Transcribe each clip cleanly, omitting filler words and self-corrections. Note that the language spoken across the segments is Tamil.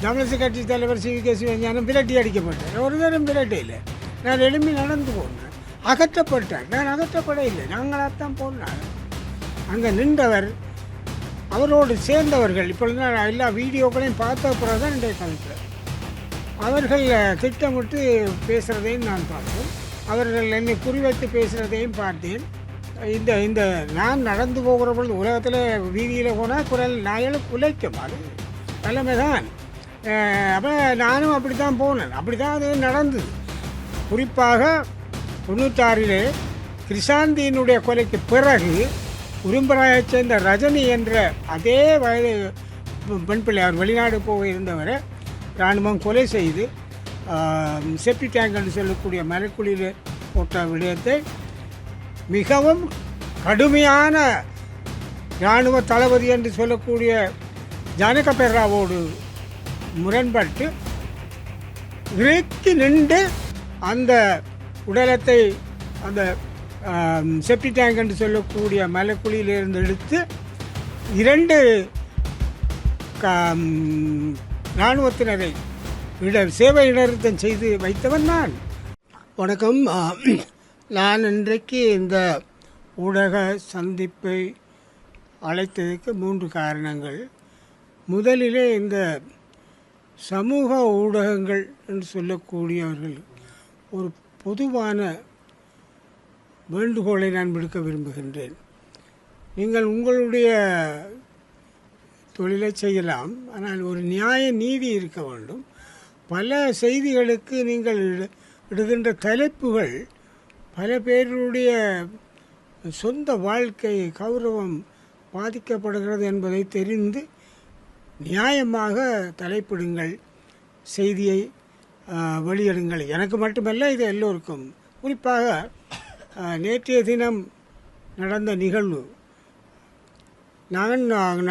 தமிழிசை கட்சி தலைவர் சி.வி.கே. சிவஞானம் விரட்டி அடிக்கப்பட்டார். ஒரு தரம் விரட்டே இல்லை. நான் எழும்பி நடந்து போனேன். அகற்றப்பட்டார். நான் அகற்றப்பட இல்லை. நாங்களாகத்தான் போனார். அங்கே நின்றவர், அவரோடு சேர்ந்தவர்கள், இப்பொழுது நான் எல்லா வீடியோக்களையும் பார்த்த பிறகு தான் இன்றைய கலெக்டர் அவர்கள் திட்டமிட்டு பேசுகிறதையும் நான் பார்த்தேன். அவர்கள் என்னை குறிவைத்து பேசுகிறதையும் பார்த்தேன். இந்த நான் நடந்து போகிற பொழுது உலகத்தில் வீதியில் போனால் குரல் நாய்களும் குலைக்கும். அது நிலைமை தான். அப்போ நானும் அப்படி தான் போனேன். அப்படி தான் அது நடந்தது. குறிப்பாக 96 கிருஷாந்தியினுடைய கொலைக்கு பிறகு உரும்பராயைச் சேர்ந்த ரஜினி என்ற அதே வயது பெண் பிள்ளை, அவர் வெளிநாடு போக இருந்தவரை இராணுவம் கொலை செய்து செப்டி டேங்க் என்று சொல்லக்கூடிய மலைக்குழியில் போட்ட விடயத்தை மிகவும் கடுமையான இராணுவ தளபதி என்று சொல்லக்கூடிய ஜானக பெர்ராவோடு முரண்பட்டு இறுக்கி நின்று அந்த உடலத்தை அந்த செப்டி டேங்க் என்று சொல்லக்கூடிய மலைக்குழியிலிருந்து எடுத்து 2 இராணுவத்தினரை சேவை இடைநிறுத்தம் செய்து வைத்தவன் நான். வணக்கம். நான் இன்றைக்கு இந்த ஊடக சந்திப்பை அழைத்ததற்கு 3 காரணங்கள். முதலிலே இந்த சமூக ஊடகங்கள் என்று சொல்லக்கூடியவர்கள் ஒரு பொதுவான வேண்டுகோளை நான் விடுக்க விரும்புகின்றேன். நீங்கள் உங்களுடைய தொழிலை செய்யலாம், ஆனால் ஒரு நியாய நீதி இருக்க வேண்டும். பல செய்திகளுக்கு நீங்கள் இடுகின்ற தலைப்புகள் பல பேருடைய சொந்த வாழ்க்கை கௌரவம் பாதிக்கப்படுகிறது என்பதை தெரிந்து நியாயமாக தலைப்பிடுங்கள், செய்தியை வெளியிடுங்கள். எனக்கு மட்டுமல்ல, இது எல்லோருக்கும். குறிப்பாக நேற்றைய தினம் நடந்த நிகழ்வு,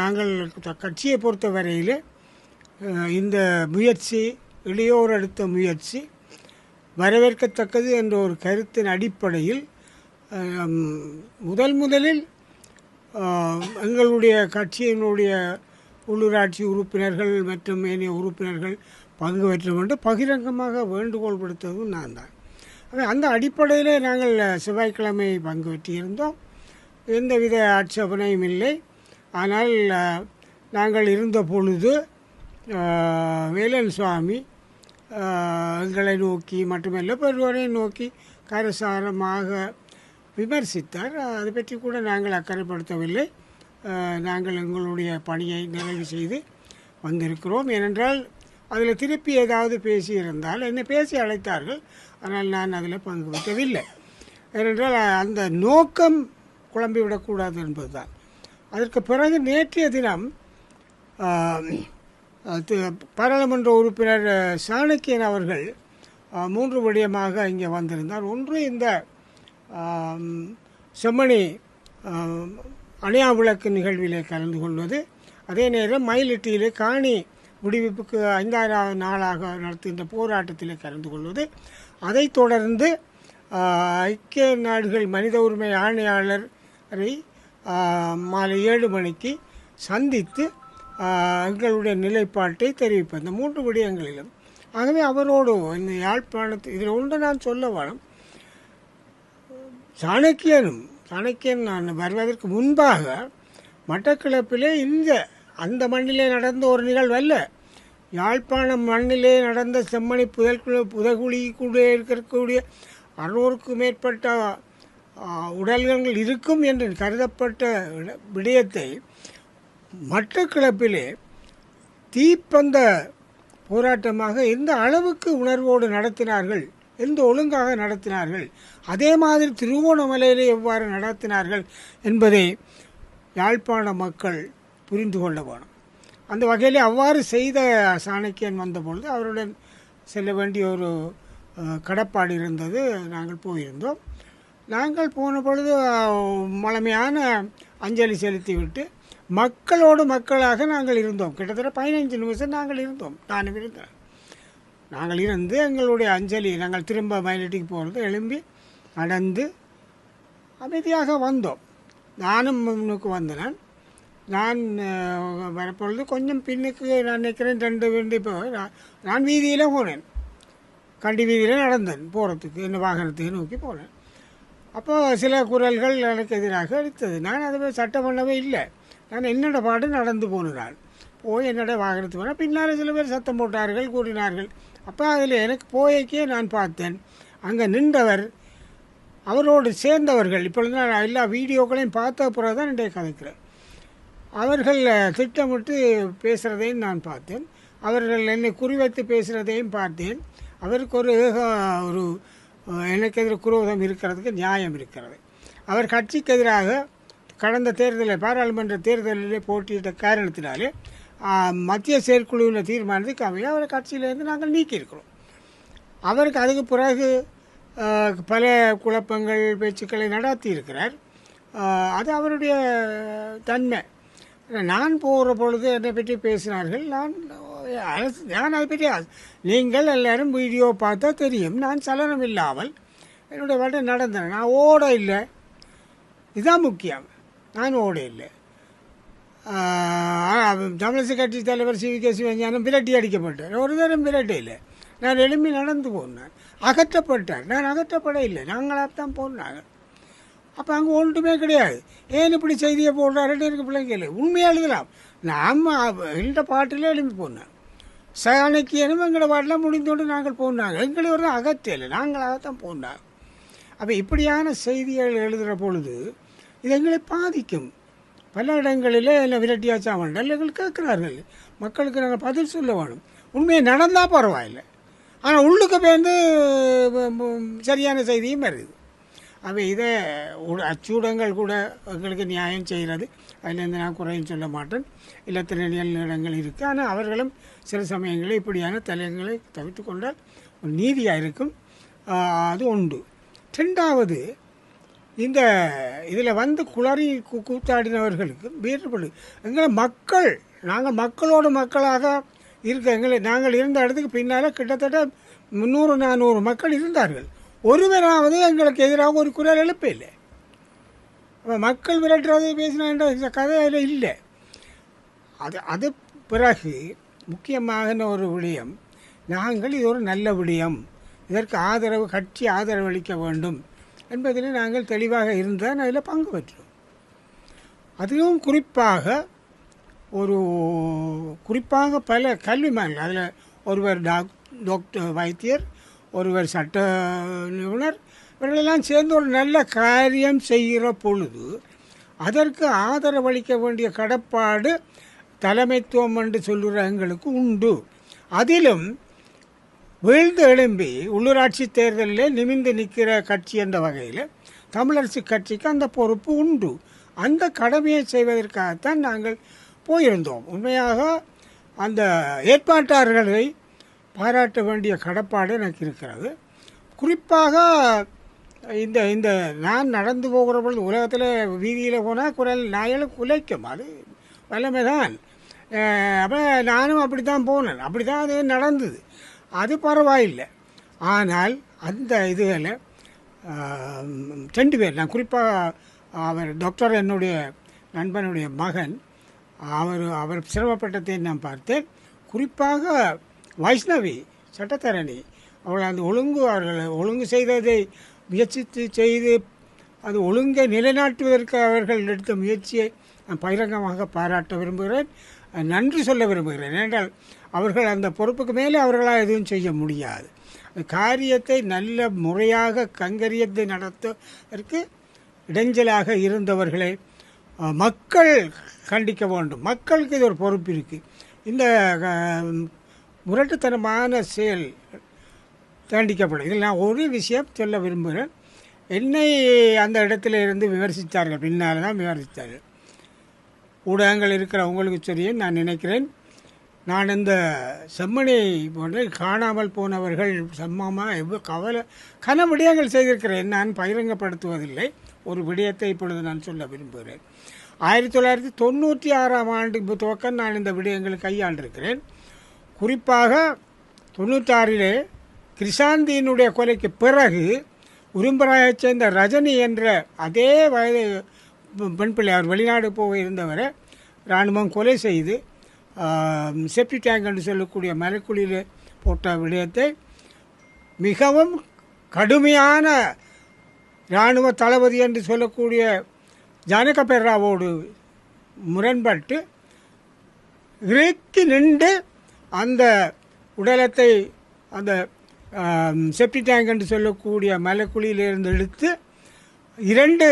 நாங்கள் கட்சியை பொறுத்த வரையில் இந்த முயற்சி, இளையோர் எடுத்த முயற்சி வரவேற்கத்தக்கது என்ற ஒரு கருத்தின் அடிப்படையில் முதலில் எங்களுடைய கட்சியினுடைய உள்ளூராட்சி உறுப்பினர்கள் மற்றும் ஏனைய உறுப்பினர்கள் பங்கு பெற்று கொண்டு பகிரங்கமாக வேண்டுகோள் விடுத்ததும் நான் தான். அந்த அடிப்படையில் நாங்கள் செவ்வாய்க்கிழமை பங்கு பெற்றிருந்தோம். எந்தவித ஆட்சேபனையும் இல்லை. ஆனால் நாங்கள் இருந்த பொழுது வேலன் சுவாமி எங்களை நோக்கி மட்டுமல்ல பெருவரை நோக்கி கரசாரமாக விமர்சித்தார். அதை பற்றி கூட நாங்கள் அக்கறைப்படுத்தவில்லை. நாங்கள் எங்களுடைய பணியை நிறைவு செய்து வந்திருக்கிறோம். ஏனென்றால் அதில் திருப்பி ஏதாவது பேசியிருந்தால் என்னை பேசி அழைத்தார்கள். ஆனால் நான் அதில் பங்கு பெற்றவில்லை. ஏனென்றால் அந்த நோக்கம் குழம்பிவிடக்கூடாது என்பதுதான். அதற்கு பிறகு நேற்றைய தினம் பாராளுமன்ற உறுப்பினர் சாணக்கியன் அவர்கள் 3 விடயமாக இங்கே வந்திருந்தார். ஒன்று, இந்த செம்மணி அணையா விளக்கு நிகழ்விலே கலந்து கொள்வது. அதே நேரம் மயிலிட்டியிலே காணி விடுவிப்புக்கு 5ஆவது நாளாக நடத்துகின்ற போராட்டத்திலே கலந்து கொள்வது. அதைத் தொடர்ந்து ஐக்கிய நாடுகள் மனித உரிமை ஆணையாளரை மாலை 7 மணிக்கு சந்தித்து எங்களுடைய நிலைப்பாட்டை தெரிவிப்பது. இந்த 3 விடயங்களிலும். ஆகவே அவரோடு இந்த யாழ்ப்பாணத்தில் இதில் ஒன்று நான் சொல்ல வேணும். சாணக்கியன் நான் வருவதற்கு முன்பாக மட்டக்களப்பிலே அந்த மண்ணிலே நடந்த ஒரு நிகழ்வு அல்ல, யாழ்ப்பாணம் மண்ணிலே நடந்த செம்மணி புதகுழி கூட இருக்கக்கூடிய 600க்கும் மேற்பட்ட உடல்கள் இருக்கும் என்று கருதப்பட்ட விடயத்தை மட்டக்களப்பிலே தீப்பந்த போராட்டமாக எந்த அளவுக்கு உணர்வோடு நடத்தினார்கள், எந்த ஒழுங்காக நடத்தினார்கள், அதே மாதிரி திருவோணமலையிலே எவ்வாறு நடத்தினார்கள் என்பதை யாழ்ப்பாண மக்கள் புரிந்து கொள்ள வேணும். அந்த வகையில் அவ்வாறு செய்த சாணக்கியன் வந்தபொழுது அவருடன் செல்ல வேண்டிய ஒரு கடப்பாடு இருந்தது. நாங்கள் போயிருந்தோம். நாங்கள் போன பொழுது முழுமையான அஞ்சலி செலுத்திவிட்டு மக்களோடு மக்களாக நாங்கள் இருந்தோம். கிட்டத்தட்ட 15 நிமிஷம் நாங்கள் இருந்தோம். நானும் இருந்தேன். நாங்கள் இருந்து எங்களுடைய அஞ்சலி, நாங்கள் திரும்ப மயிலிட்டிக்கு போகிறது எழும்பி நடந்து அமைதியாக வந்தோம். நானும் முன்னுக்கு வந்தேன். நான் வரப்பொழுது கொஞ்சம் பின்னுக்கு நான் நிற்கிறேன் 2 வண்டி. இப்போ நான் வீதியில் போனேன், கண்டி வீதியில் நடந்தேன் போகிறதுக்கு, இந்த வாகனத்துக்கு நோக்கி போனேன். அப்போ சில குரல்கள் எனக்கு எதிராக அடித்தது. நான் அதை சட்டம் பண்ணவே இல்லை. நான் என்னோட பாடு நடந்து போனேன். போய் என்னோட வாகனத்துக்கு போனால் பின்னால் சில பேர் சத்தம் போட்டார்கள், கூறினார்கள். அப்போ அதில் எனக்கு போய்க்கே நான் பார்த்தேன், அங்கே நின்றவர் அவரோடு சேர்ந்தவர்கள், இப்பொழுது நான் எல்லா வீடியோக்களையும் பார்த்த பிறகு தான் இன்றைய கதைக்கிறேன். அவர்கள் திட்டமிட்டு பேசுகிறதையும் நான் பார்த்தேன், அவர்கள் என்னை குறிவைத்து பேசுகிறதையும் பார்த்தேன். அவருக்கு ஒரு எனக்கு எதிராக குரோதம் இருக்கிறதுக்கு நியாயம் இருக்கிறது. அவர் கட்சிக்கு எதிராக கடந்த தேர்தலில், பாராளுமன்ற தேர்தலிலே போட்டியிட்ட காரணத்தினாலே மத்திய செயற்குழுவின் தீர்மானத்துக்கு அமைய அவரை கட்சியிலேருந்து நாங்கள் நீக்கியிருக்கிறோம். அவருக்கு அதுக்கு பிறகு பல குழப்பங்கள் பேச்சுக்களை நடத்தி இருக்கிறார். அது அவருடைய தன்மை. நான் போகிற பொழுது என்னை பற்றி பேசினார்கள். நான் அதை பற்றி நீங்கள் எல்லோரும் வீடியோ பார்த்தா தெரியும். நான் சலனம் இல்லாமல் என்னுடைய வாட்டை நடந்தேன். நான் ஓட இல்லை, இதுதான் முக்கியம். நான் ஓட இல்லை. தமிழிசை கட்சி தலைவர் CVK சிவஞானம் விரட்டி அடிக்கப்பட்டார். ஒரு தரம் விரட்டி இல்லை, நான் எழும்பி நடந்து போனேன். அகற்றப்பட்டார், நான் அகற்றப்பட இல்லை, நாங்களாகத்தான் போனாங்க. அப்போ அங்கே ஒன்றுமே கிடையாது. ஏன் இப்படி செய்தியை போடுறாருன்னு எனக்கு பிள்ளைங்க இல்லை. உண்மையாக எழுதலாம். நாம் எந்த பாட்டில் எழுப்பி போனேன். சாணக்கியனும் எங்களோட பாட்டெலாம் முடிந்தோடு நாங்கள் போனாங்க. எங்களை ஒரு அகற்றலை, நாங்களாகத்தான் போனாங்க. அப்போ இப்படியான செய்திகள் எழுதுகிற பொழுது இது எங்களை பாதிக்கும். பல இடங்களில் என்ன விரட்டியாச்சாமல் எங்கள் கேட்குறார்கள். மக்களுக்கு நாங்கள் பதில் சொல்ல வேணும். உண்மையை நடந்தால் பரவாயில்லை, ஆனால் உள்ளுக்கு பேர்ந்து சரியான செய்தியும் வருது. அவை இதை அச்சூடங்கள் கூட எங்களுக்கு நியாயம் செய்கிறது. அதிலேருந்து நான் குறையும் சொல்ல மாட்டேன். இல்லத்தினியல் இடங்கள் இருக்குது. ஆனால் அவர்களும் சில சமயங்களில் இப்படியான தலையங்களை தவிர்த்து கொண்டால் ஒரு நீதியாக இருக்கும். அது உண்டு. 2வது, இந்த இதில் வந்து குளறி கூத்தாடினவர்களுக்கு வேறுபடு. எங்களை மக்கள், நாங்கள் மக்களோடு மக்களாக நாங்கள் இருந்த இடத்துக்கு பின்னால் கிட்டத்தட்ட 300-400 மக்கள் இருந்தார்கள். ஒருவராவது எங்களுக்கு எதிராக ஒரு குரல் எழுப்ப இல்லை. மக்கள் விரட்டுறது பேசினா இந்த கதையில் இல்லை. அது பிறகு முக்கியமான ஒரு விடயம், நாங்கள் இது ஒரு நல்ல விடயம், இதற்கு கட்சி ஆதரவு அளிக்க வேண்டும் என்பதில் நாங்கள் தெளிவாக இருந்தால் அதில் பங்கு பெற்றோம். அதுவும் குறிப்பாக பல கல்விமான்கள், அதில் ஒருவர் டாக்டர் வைத்தியர், ஒருவர் சட்ட நிபுணர், இவர்களெல்லாம் சேர்ந்து ஒரு நல்ல காரியம் செய்கிற பொழுது அதற்கு ஆதரவளிக்க வேண்டிய கடப்பாடு தலைமைத்துவம் என்று சொல்கிற எங்களுக்கு உண்டு. அதிலும் வீழ்ந்து எழும்பி உள்ளூராட்சி தேர்தலில் நிமிந்து நிற்கிற கட்சி என்ற வகையில் தமிழரசு கட்சிக்கு அந்த பொறுப்பு உண்டு. அந்த கடமையை செய்வதற்காகத்தான் நாங்கள் போயிருந்தோம். உண்மையாக அந்த ஏற்பாட்டாளர்களை பாராட்ட வேண்டிய கடப்பாடு எனக்கு இருக்கிறது. குறிப்பாக இந்த நான் நடந்து போகிற பொழுது உலகத்தில் வீதியில் போனால் குரல் நாயலும் குலைக்கும், அது வல்லமை தான். அப்போ நானும் அப்படி தான் போனேன், அப்படி தான் அது நடந்தது. அது பரவாயில்லை. ஆனால் அந்த இதில் 2 பேர், நான் குறிப்பாக அவர் டாக்டர், என்னுடைய நண்பனுடைய மகன், அவர் சிரமப்பட்டதை நான் பார்த்தேன். குறிப்பாக வைஷ்ணவி சட்டத்தரணி, அவர்கள் ஒழுங்கு செய்ததை முயற்சித்து செய்து அது ஒழுங்கை நிலைநாட்டுவதற்கு அவர்கள் எடுத்த முயற்சியை நான் பகிரங்கமாக பாராட்ட விரும்புகிறேன், நன்றி சொல்ல விரும்புகிறேன். ஏனென்றால் அவர்கள் அந்த பொறுப்புக்கு மேலே அவர்களால் எதுவும் செய்ய முடியாது. காரியத்தை நல்ல முறையாக கங்கரியத்தை நடத்துவதற்கு இடைஞ்சலாக இருந்தவர்களை மக்கள் கண்டிக்க வேண்டும். மக்களுக்கு இது ஒரு பொறுப்பு இருக்குது. இந்த முரட்டுத்தனமான செயல் தண்டிக்கப்படும். இதில் நான் ஒரு விஷயம் சொல்ல விரும்புகிறேன். என்னை அந்த இடத்துல இருந்து விமர்சித்தார்கள், பின்னால் தான் விமர்சித்தார்கள். ஊடகங்கள் இருக்கிற உங்களுக்கு தெரியும், நான் நினைக்கிறேன். நான் இந்த செம்மணி போன்ற காணாமல் போனவர்கள் சம்மமாக எவ்வளோ கன விடயங்கள் செய்திருக்கிறேன். நான் பகிரங்கப்படுத்துவதில்லை. ஒரு விடயத்தை இப்பொழுது நான் சொல்ல விரும்புகிறேன். 1996ஆம் ஆண்டு துவக்கம் நான் இந்த விடயங்களை கையாண்டிருக்கிறேன். குறிப்பாக 96 கிருஷாந்தியினுடைய கொலைக்கு பிறகு உரும்பராயைச் சேர்ந்த ரஜினி என்ற அதே வயது பெண் பிள்ளை, அவர் வெளிநாடு போக இருந்தவரை இராணுவம் கொலை செய்து செப்டி டேங்க் என்று சொல்லக்கூடிய மலைக்குழியில் போட்ட விடயத்தை மிகவும் கடுமையான இராணுவ தளபதி என்று சொல்லக்கூடிய ஜானக பெர்ராவோடு முரண்பட்டு இறுக்கி நின்று அந்த உடலத்தை அந்த செப்டி டேங்க் என்று சொல்லக்கூடிய மலைக்குழியிலிருந்து எடுத்து 2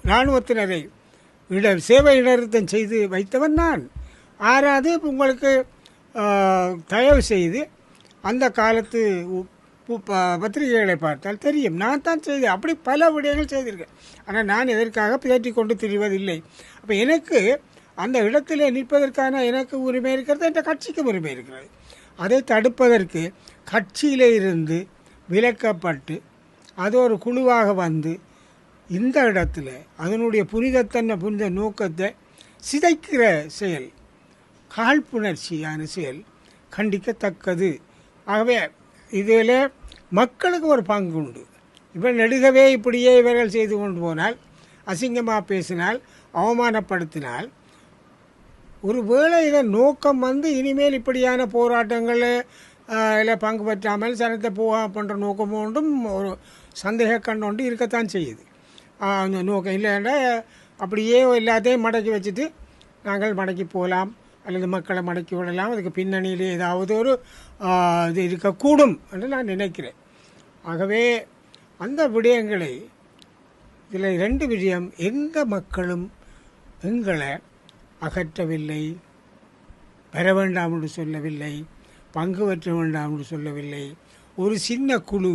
இராணுவத்தினரை சேவை இடைநிறுத்தம் செய்து வைத்தவன் நான். ஆறாவது உங்களுக்கு தயவு செய்து அந்த காலத்து பத்திரிகைகளை பார்த்தால் தெரியும், நான் தான் செய்தேன். அப்படி பல விடயங்கள் செய்திருக்கேன். ஆனால் நான் எதற்காக பேட்டி கொண்டு திரிவதில்லை. அப்போ எனக்கு அந்த இடத்திலே நிற்பதற்கான எனக்கு உரிமை இருக்கிறது, என்ற கட்சிக்கும் உரிமை இருக்கிறது. அதை தடுப்பதற்கு கட்சியிலே இருந்து விலக்கப்பட்டு அது ஒரு குழுவாக வந்து இந்த இடத்துல அதனுடைய புனித நோக்கத்தை சிதைக்கிற செயல், காழ்ப்புணர்ச்சியான செயல் கண்டிக்கத்தக்கது. ஆகவே இதில் மக்களுக்கு ஒரு பங்கு உண்டு. இப்போ நெடுகவே இப்படியே இவர்கள் செய்து கொண்டு போனால், அசிங்கமாக பேசினால், அவமானப்படுத்தினால், ஒரு வேளை இதன் நோக்கம் வந்து இனிமேல் இப்படியான போராட்டங்களில் பங்கு பெற்றாமல் சனத்தை பண்ணுற நோக்கம் ஒன்றும் ஒரு சந்தேக கண்ணொண்டு இருக்கத்தான் செய்யுது. அந்த நோக்கம் இல்லைன்னா அப்படியே எல்லாத்தையும் மடக்கி வச்சுட்டு நாங்கள் மடக்கி போகலாம் அல்லது மக்களை மடக்கி விடலாம், அதுக்கு பின்னணியில் ஏதாவது ஒரு இது இருக்கக்கூடும் என்று நான் நினைக்கிறேன். ஆகவே அந்த விடயங்களை இதில் 2 விடயம், எந்த மக்களும் எங்களை அகற்றவில்லை, பெற வேண்டாம் என்று சொல்லவில்லை, பங்கு பெற்ற வேண்டாம் என்று சொல்லவில்லை. ஒரு சின்ன குழு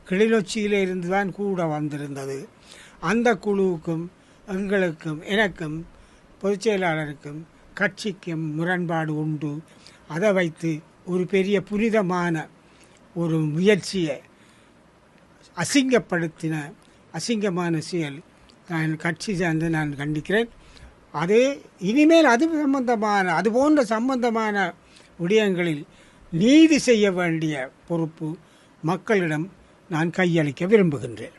கிளிநொச்சியில் இருந்து தான் கூட வந்திருந்தது. அந்த குழுவுக்கும் எங்களுக்கும் எனக்கும் பொதுச் செயலாளருக்கும் கட்சிக்கும் முரண்பாடு உண்டு. அதை வைத்து ஒரு பெரிய புனிதமான ஒரு முயற்சியை அசிங்கமான செயல் நான் கட்சி சார்ந்து நான் கண்டிக்கிறேன். அது இனிமேல் அது போன்ற சம்பந்தமான விடயங்களில் நீதி செய்ய வேண்டிய பொறுப்பு மக்களிடம் நான் கையளிக்க விரும்புகின்றேன்.